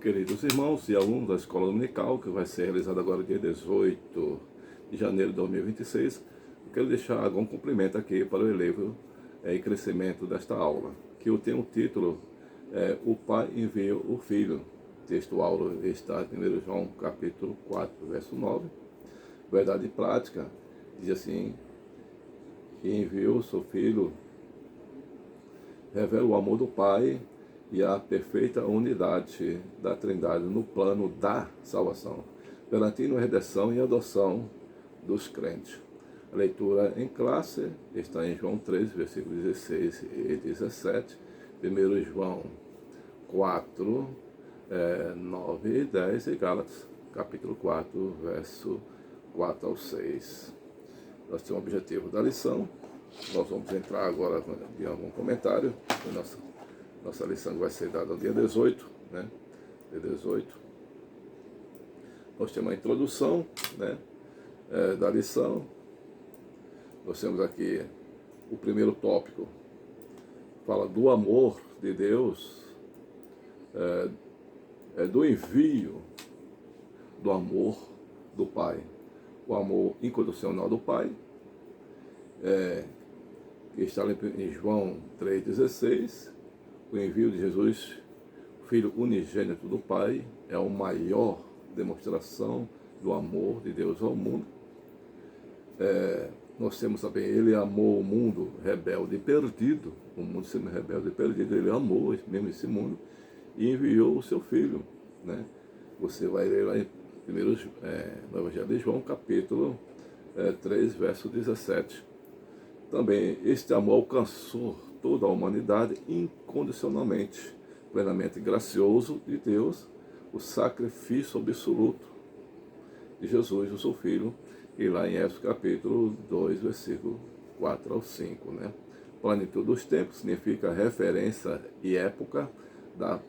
Queridos irmãos e alunos da Escola Dominical, que vai ser realizada agora dia 18 de janeiro de 2026, eu quero deixar algum cumprimento aqui para o elevo e crescimento desta aula, que eu tenho o título O Pai Envia o Filho. O texto aula está em 1 João capítulo 4, verso 9. Verdade prática, diz assim: que enviou o seu Filho, revela o amor do Pai e a perfeita unidade da Trindade no plano da salvação, garantindo a redenção e a adoção dos crentes. A leitura em classe está em João 3, versículos 16 e 17, 1 João 4, 9 e 10 e Gálatas, capítulo 4, verso 4 ao 6. Nós temos o objetivo da lição. Nós vamos entrar agora em algum comentário. Nossa lição vai ser dada no dia 18, né? Dia 18. Nós temos a introdução, né, da lição. Nós temos aqui o primeiro tópico, fala do amor de Deus, do envio do amor do Pai. O amor incondicional do Pai, que está em João 3,16, o envio de Jesus, Filho unigênito do Pai, é a maior demonstração do amor de Deus ao mundo. Nós temos também, ele amou o mundo rebelde e perdido, o mundo sendo rebelde e perdido, ele amou mesmo esse mundo e enviou o seu Filho, né? Você vai ler lá no Evangelho de João, capítulo 3, verso 17. Também este amor alcançou toda a humanidade incondicionalmente, plenamente gracioso de Deus, o sacrifício absoluto de Jesus, o seu Filho, e lá em Efésios capítulo 2, versículo 4 ao 5. Né? Plenitude dos tempos significa referência e época da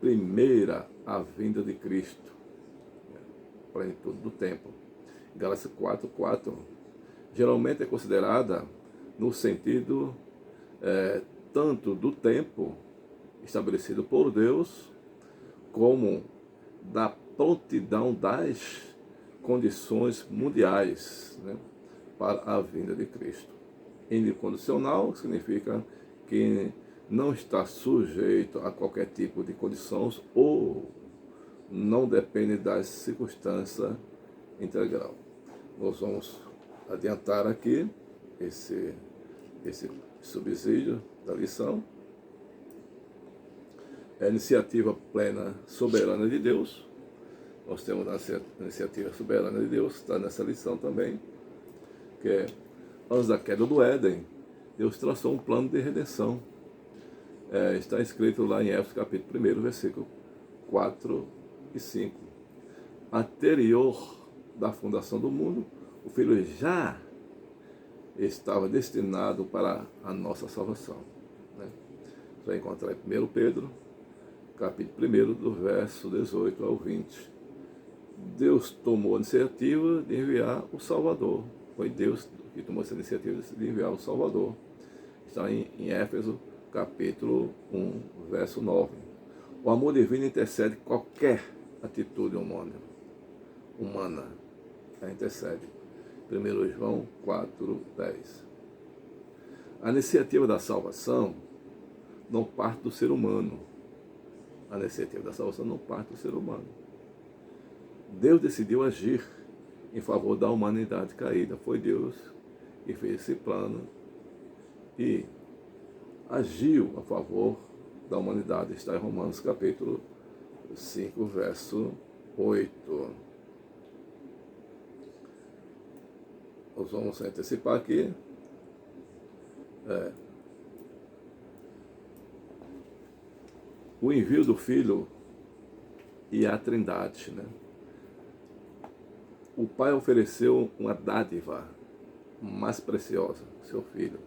primeira à vinda de Cristo. Plenitude do tempo. Gálatas 4:4 geralmente é considerada no sentido tanto do tempo estabelecido por Deus, como da prontidão das condições mundiais, né, para a vinda de Cristo. Incondicional significa que não está sujeito a qualquer tipo de condições ou não depende das circunstâncias integral. Nós vamos adiantar aqui esse subsídio da lição. É a iniciativa plena soberana de Deus. Nós temos a iniciativa soberana de Deus, está nessa lição também, que é, antes da queda do Éden, Deus traçou um plano de redenção. Está escrito lá em Efésios capítulo 1, versículo 4 e 5. Anterior da fundação do mundo, o Filho já estava destinado para a nossa salvação. Né? Você vai encontrar em 1 Pedro, capítulo 1, do verso 18 ao 20. Deus tomou a iniciativa de enviar o Salvador. Foi Deus que tomou essa iniciativa de enviar o Salvador. Está em Éfeso, capítulo 1, verso 9. O amor divino intercede qualquer atitude humana. Intercede. 1 João 4, 10. A iniciativa da salvação não parte do ser humano. A iniciativa da salvação não parte do ser humano. Deus decidiu agir em favor da humanidade caída. Foi Deus que fez esse plano e agiu a favor da humanidade. Está em Romanos capítulo 5, verso 8. Nós vamos antecipar aqui. O envio do Filho e a Trindade, né? O Pai ofereceu uma dádiva mais preciosa, seu Filho,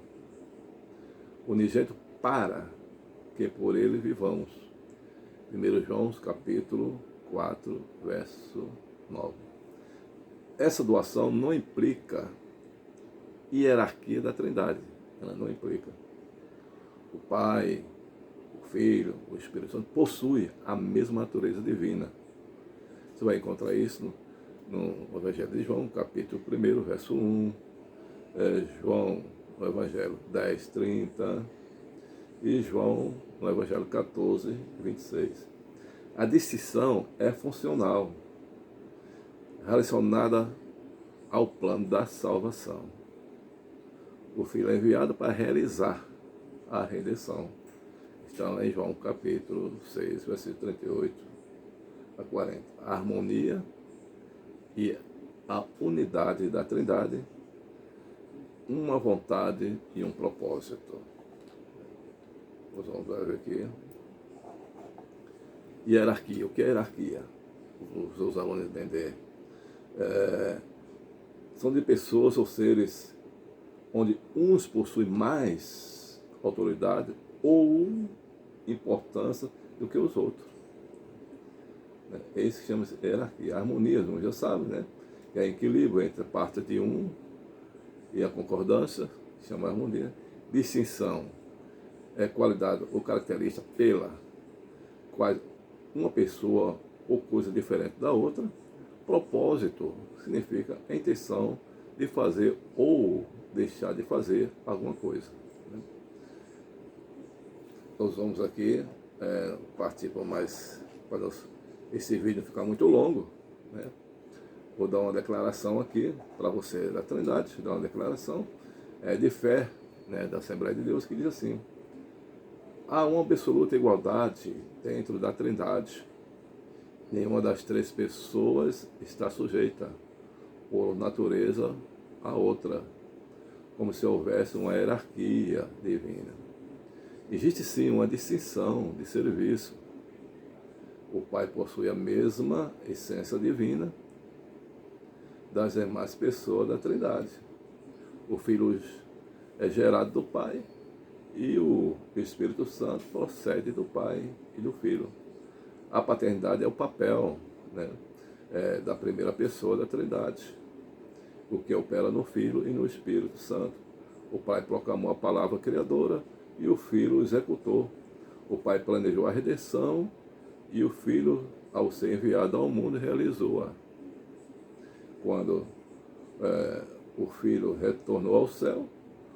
unigênito, para que por ele vivamos. 1 João capítulo 4, verso 9. Essa doação não implica hierarquia da Trindade. Ela não implica. O Pai, o Filho, o Espírito Santo, possuem a mesma natureza divina. Você vai encontrar isso no Evangelho de João, capítulo 1, verso 1, João, no Evangelho 10, 30, e João, no Evangelho 14, 26. A distinção é funcional, relacionada ao plano da salvação. O Filho é enviado para realizar a redenção. Então, em João capítulo 6, versículo 38 a 40. A harmonia e a unidade da Trindade, uma vontade e um propósito. Vamos ver aqui. Hierarquia. O que é hierarquia? Os alunos entender. São de pessoas ou seres onde uns possuem mais autoridade ou importância do que os outros. É isso que chama-se hierarquia. A harmonia, como já sabe, né? Que é equilíbrio entre a parte de um e a concordância, que chama harmonia. Distinção é qualidade ou característica pela qual uma pessoa ou coisa diferente da outra. Propósito significa a intenção de fazer ou deixar de fazer alguma coisa. Né? Nós vamos aqui partir para mais, para esse vídeo ficar muito longo, né? Vou dar uma declaração aqui para você da Trindade, dar uma declaração de fé, né, da Assembleia de Deus, que diz assim: há uma absoluta igualdade dentro da Trindade. Nenhuma das três pessoas está sujeita, por natureza, a outra, como se houvesse uma hierarquia divina. Existe sim uma distinção de serviço. O Pai possui a mesma essência divina das demais pessoas da Trindade. O Filho é gerado do Pai e o Espírito Santo procede do Pai e do Filho. A paternidade é o papel, né, da primeira pessoa da Trindade, o que opera no Filho e no Espírito Santo. O Pai proclamou a palavra criadora e o Filho executou. O Pai planejou a redenção e o Filho, ao ser enviado ao mundo, realizou-a. Quando o Filho retornou ao céu,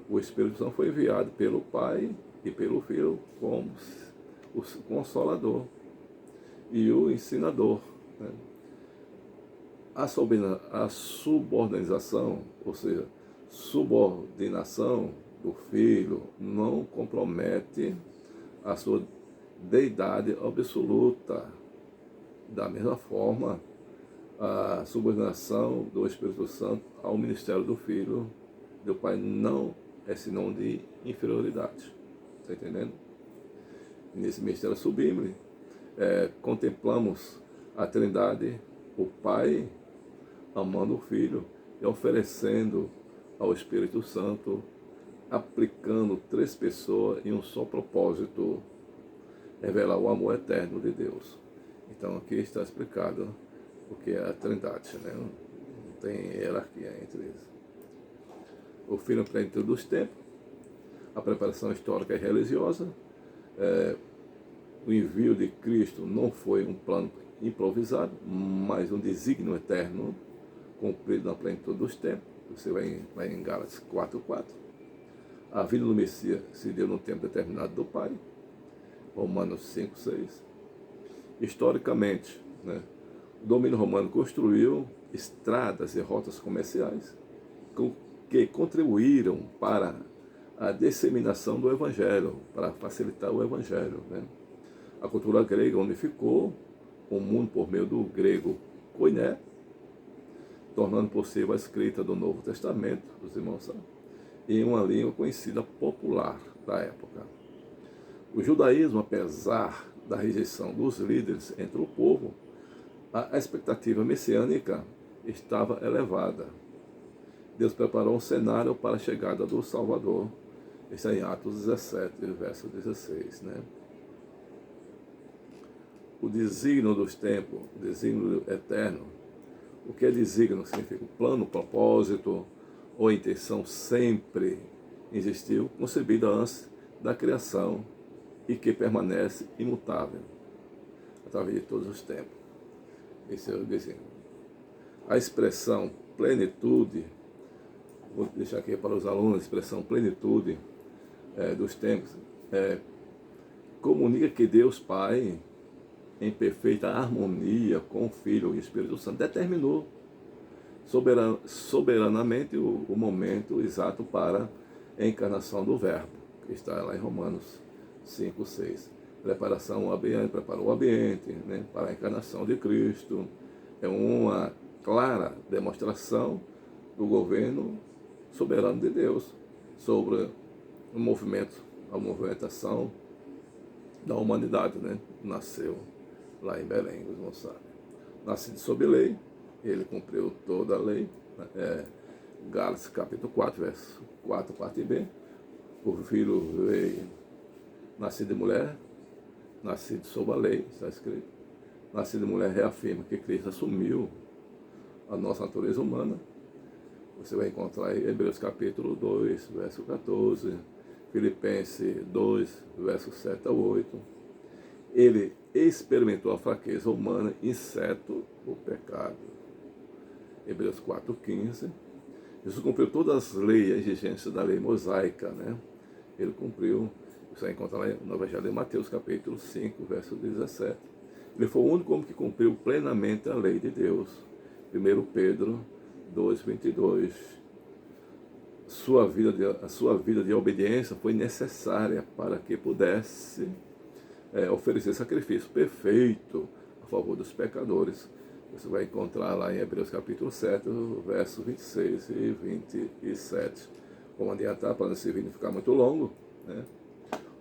o Espírito Santo foi enviado pelo Pai e pelo Filho como o Consolador e o Ensinador. Né? A subordinação, ou seja, subordinação do Filho não compromete a sua deidade absoluta. Da mesma forma, a subordinação do Espírito Santo ao ministério do Filho, do Pai, não é sinônimo de inferioridade. Está entendendo? Nesse mistério sublime, contemplamos a Trindade, o Pai amando o Filho e oferecendo ao Espírito Santo, aplicando três pessoas em um só propósito: revelar o amor eterno de Deus. Então aqui está explicado o que é a Trindade, né? Não tem hierarquia entre eles. O Filho na plenitude dos tempos, a preparação histórica e religiosa, o envio de Cristo não foi um plano improvisado, mas um desígnio eterno, cumprido na plenitude dos tempos. Você vai em Gálatas 4:4. A vida do Messias se deu num tempo determinado do Pai, Romanos 5:6. Historicamente, né, o domínio romano construiu estradas e rotas comerciais que contribuíram para a disseminação do Evangelho, para facilitar o Evangelho. Né? A cultura grega unificou o mundo por meio do grego koiné, tornando possível a escrita do Novo Testamento, os irmãos sabem, em uma língua conhecida popular da época. O judaísmo, apesar da rejeição dos líderes entre o povo, a expectativa messiânica estava elevada. Deus preparou um cenário para a chegada do Salvador. Isso é em Atos 17, verso 16. Né? O desígnio dos tempos, o desígnio eterno. O que é desígnio? Significa plano, propósito ou intenção sempre existiu, concebida antes da criação e que permanece imutável através de todos os tempos. Esse é o desenho. A expressão plenitude, vou deixar aqui para os alunos, a expressão plenitude dos tempos, comunica que Deus Pai, em perfeita harmonia com o Filho e o Espírito Santo, determinou soberanamente o momento exato para a encarnação do Verbo, que está lá em Romanos 5, 6. Preparação ao ambiente, preparou o ambiente, né, para a encarnação de Cristo. É uma clara demonstração do governo soberano de Deus sobre o movimento, a movimentação da humanidade, né? Nasceu lá em Belém, os irmãos sabem. Nascido sob lei, ele cumpriu toda a lei. Gálatas capítulo 4, verso 4, parte B. O filho veio nascido de mulher, nascido sob a lei, está escrito. Nascido de mulher reafirma que Cristo assumiu a nossa natureza humana. Você vai encontrar em Hebreus capítulo 2, verso 14, Filipenses 2, verso 7 a 8. Ele experimentou a fraqueza humana, exceto o pecado. Hebreus 4, 15. Jesus cumpriu todas as leis, a exigência da lei mosaica, né? Ele cumpriu, você vai encontrar lá no Evangelho de Mateus capítulo 5, verso 17. Ele foi o único homem que cumpriu plenamente a lei de Deus. 1 Pedro 2, 22. A sua vida de obediência foi necessária para que pudesse oferecer sacrifício perfeito a favor dos pecadores. Você vai encontrar lá em Hebreus capítulo 7, versos 26 e 27. Como adiantar, para não esse vídeo ficar muito longo, né?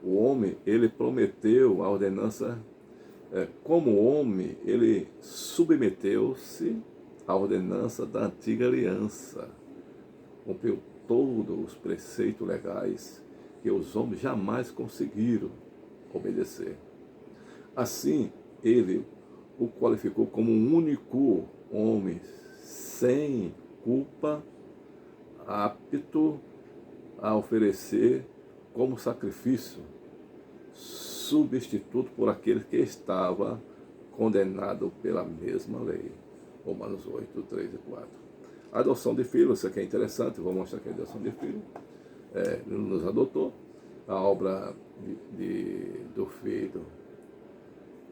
O homem, ele prometeu a ordenança, como homem, ele submeteu-se à ordenança da antiga aliança. Cumpriu todos os preceitos legais que os homens jamais conseguiram obedecer. Assim, ele o qualificou como um único homem, sem culpa, apto a oferecer como sacrifício, substituto por aquele que estava condenado pela mesma lei. Romanos 8, 3 e 4. A adoção de filho, isso aqui é interessante, vou mostrar aqui a adoção de filho. Ele nos adotou. A obra do filho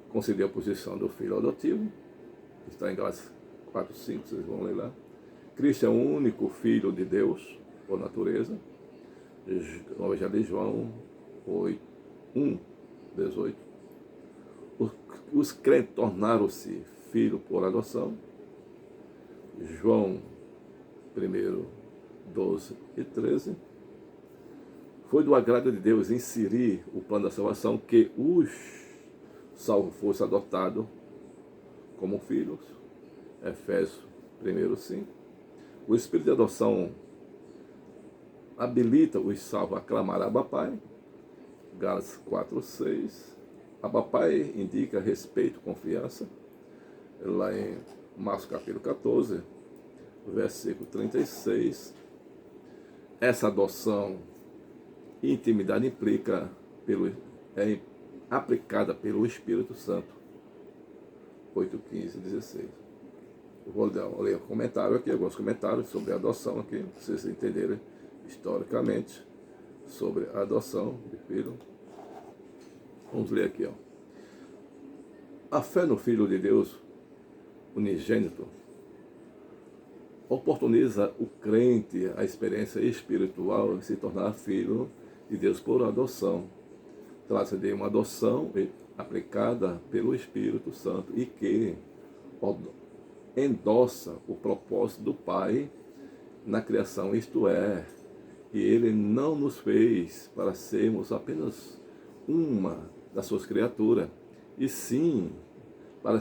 concedeu a posição do filho adotivo, que está em Gálatas 4, 5, vocês vão ler lá. Cristo é o único filho de Deus, por natureza. No Evangelho de João 8, 1, 18. Os crentes tornaram-se filhos por adoção. João 1, 12 e 13. Foi do agrado de Deus inserir o plano da salvação que os salvos fossem adotados como filhos. Efésios 1, 5. O Espírito de adoção habilita os salvos a clamar Abba Pai. Gálatas 4, 6. Abba Pai indica respeito, confiança. Lá em Marcos capítulo 14, versículo 36. Essa adoção e intimidade é aplicada pelo Espírito Santo. 8, 15 e 16. Eu vou ler um comentário aqui, alguns comentários sobre a adoção aqui, para vocês entenderem historicamente sobre a adoção de filho. Vamos ler aqui, ó. A fé no Filho de Deus unigênito oportuniza o crente a experiência espiritual de se tornar filho de Deus por adoção. Trata-se de uma adoção aplicada pelo Espírito Santo e que endossa o propósito do Pai na criação, isto é, que Ele não nos fez para sermos apenas uma das suas criaturas, e sim para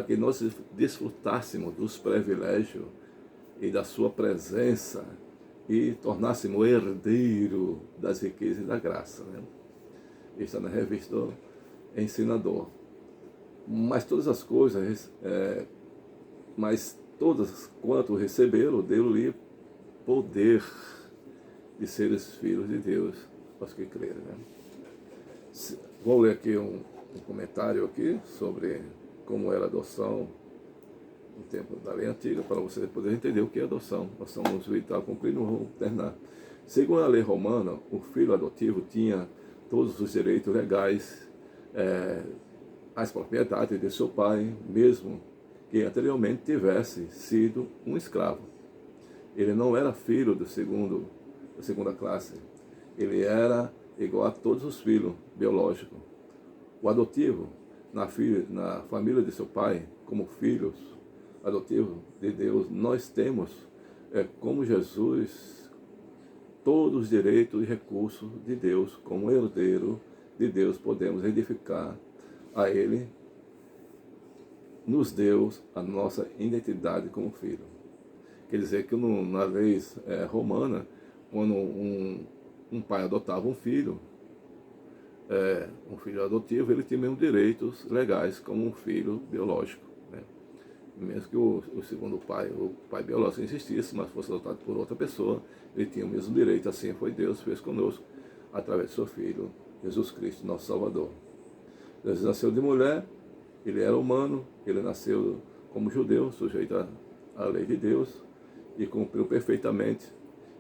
que nós desfrutássemos dos privilégios e da sua presença e tornássemos herdeiro das riquezas e da graça, né? Está na revista do Ensinador. Mas todas as coisas, quanto receberam, deu-lhe poder de seres filhos de Deus, aos que creram, né? Vou ler aqui um comentário aqui sobre como era a adoção no tempo da lei antiga, para vocês poderem entender o que é adoção. Nós estamos evitar cumprir, não vamos terminar. Segundo a lei romana, o filho adotivo tinha todos os direitos legais, as propriedades de seu pai, mesmo que anteriormente tivesse sido um escravo. Ele não era filho da segunda classe. Ele era igual a todos os filhos biológicos. O adotivo, na família de seu pai, como filhos adotivos de Deus, nós temos, como Jesus, todos os direitos e recursos de Deus. Como herdeiro de Deus, podemos edificar a Ele, nos deu a nossa identidade como filho. Quer dizer que na lei romana, quando um pai adotava um filho adotivo, ele tinha mesmo direitos legais como um filho biológico, né? Mesmo que o segundo pai, o pai biológico existisse, mas fosse adotado por outra pessoa, ele tinha o mesmo direito. Assim foi Deus, fez conosco, através do seu Filho, Jesus Cristo, nosso Salvador. Jesus nasceu de mulher, ele era humano, ele nasceu como judeu, sujeito à lei de Deus, e cumpriu perfeitamente.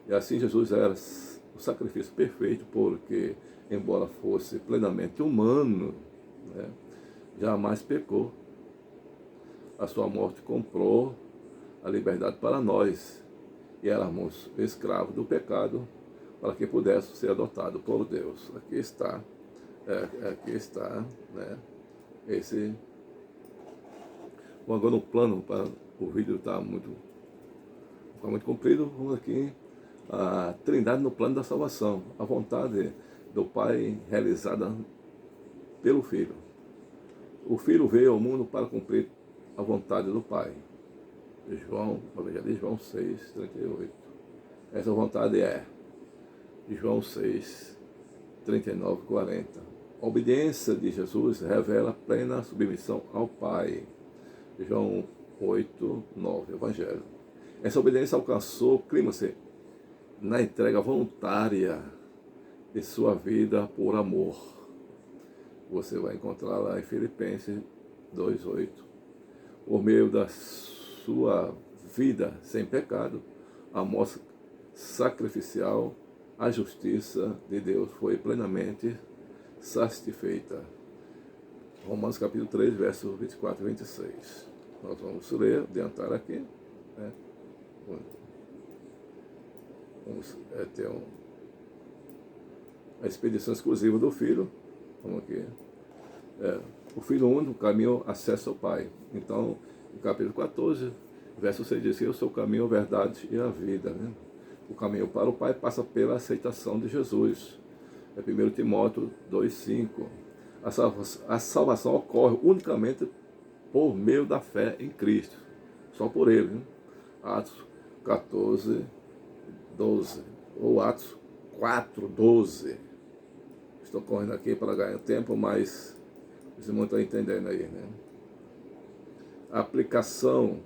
E assim Jesus era o sacrifício perfeito, porque, embora fosse plenamente humano, né, jamais pecou. A sua morte comprou a liberdade para nós, e éramos escravos do pecado, para que pudéssemos ser adotados por Deus. Aqui está, né, esse... Bom, agora no plano, para o vídeo está muito comprido, vamos aqui, a Trindade no plano da salvação, a vontade do Pai realizada pelo Filho. O Filho veio ao mundo para cumprir a vontade do Pai. João 6:38. Essa vontade é João 6:39-40. A obediência de Jesus revela plena submissão ao Pai. João 8:9, Evangelho. Essa obediência alcançou o clímax na entrega voluntária de sua vida por amor. Você vai encontrar lá em Filipenses 2:8. Por meio da sua vida sem pecado, a morte sacrificial, a justiça de Deus foi plenamente satisfeita. Romanos capítulo 3, versos 24 e 26. Nós vamos ler, adiantar aqui, né? Vamos ter a expedição exclusiva do Filho. Vamos aqui. O Filho único, caminho, acesso ao Pai. Então, no capítulo 14, verso 6 diz que eu sou o caminho, a verdade e a vida, né? O caminho para o Pai passa pela aceitação de Jesus. 1 Timóteo 2:5. A salvação ocorre unicamente por meio da fé em Cristo. Só por Ele, né? Atos 14:12. Ou Atos 4:12. Estou correndo aqui para ganhar tempo, mas os irmãos estão entendendo aí, né? A aplicação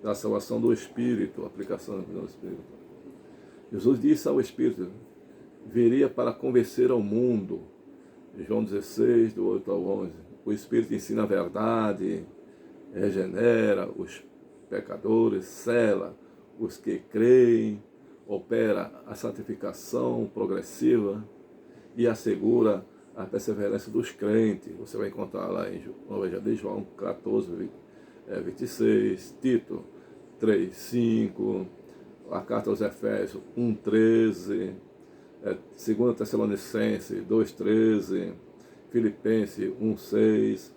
da salvação do Espírito. Aplicação do Espírito. Jesus disse ao Espírito: viria para convencer ao mundo. João 16, do 8 ao 11. O Espírito ensina a verdade, regenera os pecadores, sela os que creem, opera a santificação progressiva e assegura a perseverança dos crentes. Você vai encontrar lá em João 14, 26, Tito 3:5, a carta aos Efésios 1:13, 2 Tessalonicenses 2:13, Filipenses 1:6.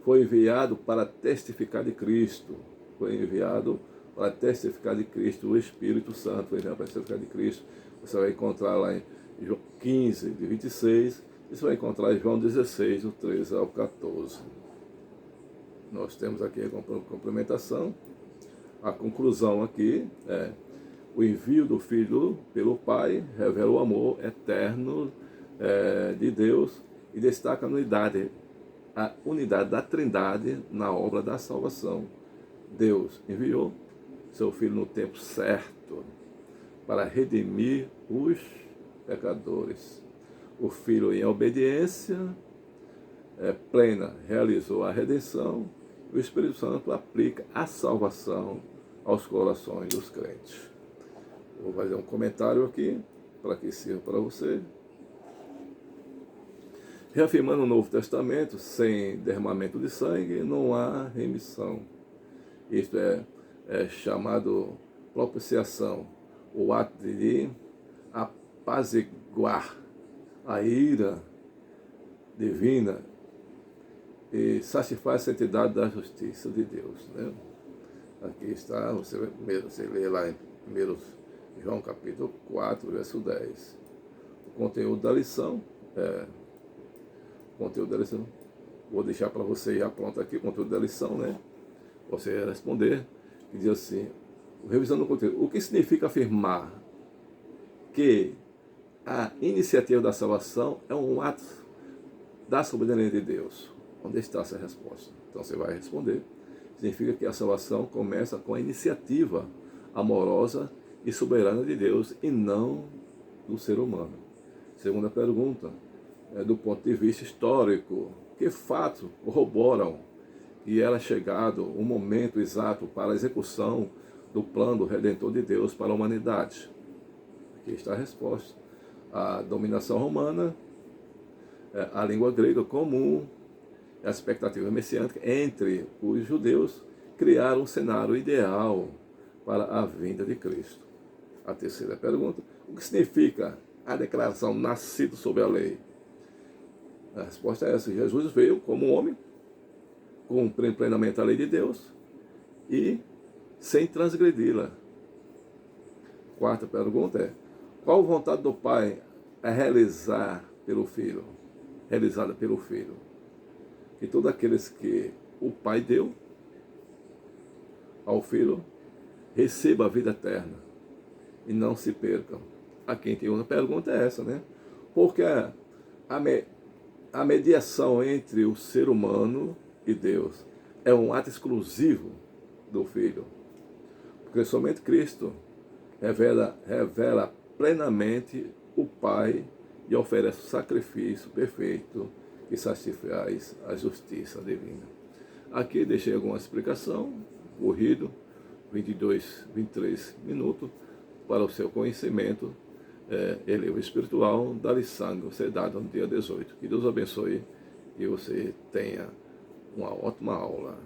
Foi enviado para testificar de Cristo. Foi enviado para testificar de Cristo. O Espírito Santo foi enviado para testificar de Cristo. Você vai encontrar lá em João 15, de 26. E você vai encontrar em João 16, do 13 ao 14. Nós temos aqui a complementação. A conclusão aqui é: o envio do Filho pelo Pai revela o amor eterno de Deus e destaca a unidade da Trindade na obra da salvação. Deus enviou seu Filho no tempo certo para redimir os pecadores. O Filho, em obediência plena, realizou a redenção. O Espírito Santo aplica a salvação aos corações dos crentes. Vou fazer um comentário aqui, para que sirva para você. Reafirmando o Novo Testamento, sem derramamento de sangue, não há remissão. Isto é chamado propiciação, o ato de apaziguar a ira divina e satisfaz a santidade da justiça de Deus. Né? Aqui está, você lê lá em 1 João capítulo 4, verso 10. O conteúdo da lição, vou deixar para você já pronto aqui, o conteúdo da lição, né? Você responder, que diz assim, revisando o conteúdo, o que significa afirmar que a iniciativa da salvação é um ato da soberania de Deus? Onde está essa resposta? Então você vai responder. Significa que a salvação começa com a iniciativa amorosa e soberana de Deus e não do ser humano. Segunda pergunta, do ponto de vista histórico, que fatos corroboram que era chegado o momento exato para a execução do plano redentor de Deus para a humanidade? Aqui está a resposta. A dominação romana, a língua grega comum, a expectativa messiânica entre os judeus criaram um cenário ideal para a vinda de Cristo. A terceira pergunta, o que significa a declaração nascido sob a lei? A resposta é essa, Jesus veio como homem, cumprindo plenamente a lei de Deus e sem transgredi-la. Quarta pergunta é, qual vontade do Pai é realizada pelo Filho? Que todos aqueles que o Pai deu ao Filho recebam a vida eterna e não se percam. A quem tem uma pergunta é essa, né? Porque a mediação entre o ser humano e Deus é um ato exclusivo do Filho. Porque somente Cristo revela plenamente o Pai e oferece o sacrifício perfeito que satisfaz a justiça divina. Aqui deixei alguma explicação, corrido, 23 minutos, para o seu conhecimento, elevo espiritual da lição que você dado no dia 18. Que Deus abençoe e você tenha uma ótima aula.